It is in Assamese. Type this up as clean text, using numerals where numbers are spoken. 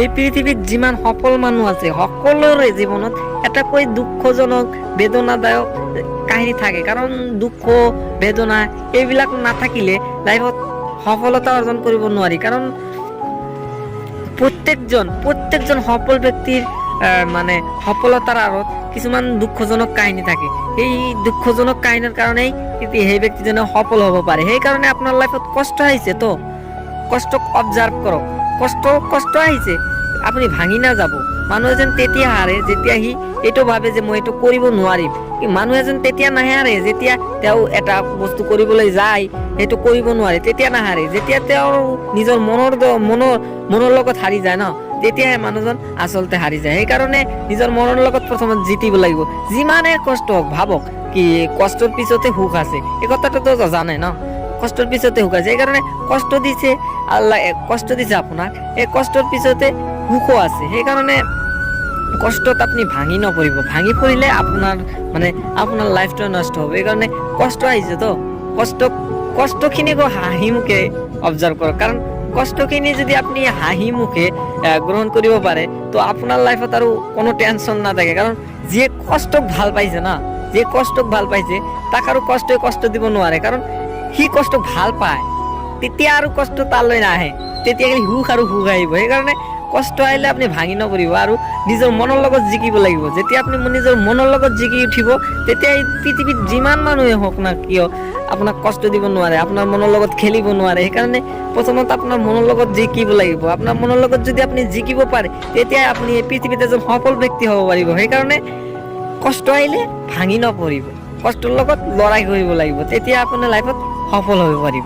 এই পৃথিৱীত যিমান সফল মানুহ আছে সকলোৰে জীৱনত এটাকৈ দুঃখজনক বেদনাদায়ক কাহিনী থাকে। কাৰণ দুঃখ বেদনা এইবিলাক নাথাকিলে লাইফত সফলতা অৰ্জন কৰিব নোৱাৰি। কাৰণ প্ৰত্যেকজন সফল ব্যক্তিৰ মানে সফলতাৰ আঁৰত কিছুমান দুঃখজনক কাহিনী থাকে। এই দুঃখজনক কাহিনীৰ কাৰণেই সেই ব্যক্তিজনে সফল হ'ব পাৰে। সেইকাৰণে আপোনাৰ লাইফত কষ্ট আহিছে তো কষ্টক অবজাৰ্ভ কৰক। কষ্ট আহিছে, আপুনি ভাঙি নাযাব। মানুহ এজন তেতিয়া হাৰে যেতিয়া সি এইটো ভাবে যে মই এইটো কৰিব নোৱাৰিম। মানুহ এজন তেতিয়া নাহাৰে যেতিয়া তেওঁ এটা বস্তু কৰিবলৈ যায় সেইটো কৰিব নোৱাৰে, তেতিয়া নাহাৰে। যেতিয়া তেওঁৰ নিজৰ মনৰ লগত হাৰি যায় ন, তেতিয়াহে মানুহজন আচলতে হাৰি যায়। সেইকাৰণে নিজৰ মনৰ লগত প্ৰথমত জিতিব লাগিব। যিমানে কষ্ট হওক, ভাবক কি কষ্টৰ পিছতে সুখ আছে, এই কথাটোতো জানে ন। কষ্টৰ পিছতে সুখ আছে, সেইকাৰণে কষ্ট দিছে আল্লাহ, কষ্ট দিছে আপোনাক, এই কষ্টৰ পিছতে সুখো আছে। সেইকাৰণে কষ্টত আপুনি ভাঙি নপৰিব। ভাঙি পৰিলে আপোনাৰ লাইফটো নষ্ট হ'ব। সেইকাৰণে কষ্ট আহিছে তো কষ্টখিনিক হাঁহি মুখে অবজাৰ্ভ কৰক। কাৰণ কষ্টখিনি যদি আপুনি হাঁহি মুখে গ্ৰহণ কৰিব পাৰে তো আপোনাৰ লাইফত আৰু কোনো টেনশ্যন নাথাকে। কাৰণ যিয়ে কষ্টক ভাল পাইছে না, যিয়ে কষ্টক ভাল পাইছে তাক আৰু কষ্ট দিব নোৱাৰে। কাৰণ সি কষ্টক ভাল পায়, তেতিয়া আৰু কষ্ট তালৈ নাহে, তেতিয়া সুখ আহিব। সেইকাৰণে কষ্ট আহিলে আপুনি ভাঙি নপৰিব আৰু নিজৰ মনৰ লগত জিকিব লাগিব। যেতিয়া আপুনি নিজৰ মনৰ লগত জিকি উঠিব, তেতিয়া এই পৃথিৱীত যিমান মানুহে হওক না কিয় আপোনাক কষ্ট দিব নোৱাৰে, আপোনাৰ মনৰ লগত খেলিব নোৱাৰে। সেইকাৰণে প্ৰথমত আপোনাৰ মনৰ লগত জিকিব লাগিব। আপোনাৰ মনৰ লগত যদি আপুনি জিকিব পাৰে, তেতিয়াই আপুনি এই পৃথিৱীত এজন সফল ব্যক্তি হ'ব পাৰিব। সেইকাৰণে কষ্ট আহিলে ভাঙি নপৰিব, কষ্টৰ লগত লৰাই কৰিব লাগিব, তেতিয়া আপোনাৰ লাইফত সফল হ'ব পাৰিব।